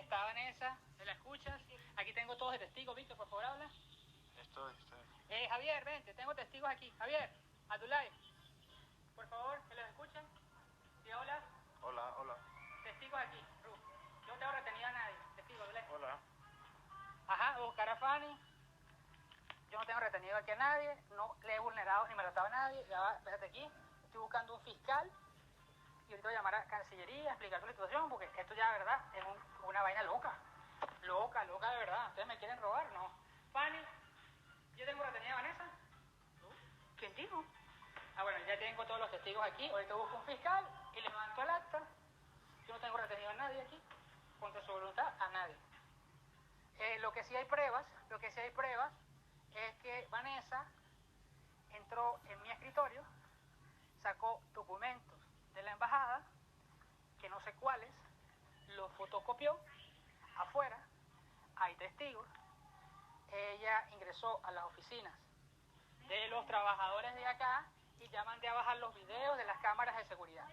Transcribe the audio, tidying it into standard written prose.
Está Vanessa, ¿me la escuchas? Aquí tengo todos de testigos. Víctor, por favor, habla. Estoy. Javier, vente, tengo testigos aquí. Javier, Abdulay, por favor, ¿me los escuchan? ¿Sí, hola? Hola. Testigos aquí, Ruf. Yo no tengo retenido a nadie. Testigo, Abdulay. Hola. Ajá, Oscar Afani. Yo no tengo retenido aquí a nadie, no le he vulnerado ni maltratado a nadie. Ya va, espérate aquí. Estoy buscando un fiscal y ahorita voy a llamar a Cancillería, explicar la situación, porque esto ya de verdad es una vaina loca. Loca de verdad. ¿Ustedes me quieren robar? No. Fanny, ¿yo tengo retenida a Vanessa? ¿Quién dijo? Ah, bueno, ya tengo todos los testigos aquí. Ahorita busco un fiscal y levanto el acta. Yo no tengo retenido a nadie aquí, contra su voluntad, a nadie. Lo que sí hay pruebas es que Vanessa entró en mi escritorio, sacó documentos de la embajada, que no sé cuáles, los fotocopió afuera, hay testigos. Ella ingresó a las oficinas de los trabajadores de acá y ya mandé a bajar los videos de las cámaras de seguridad.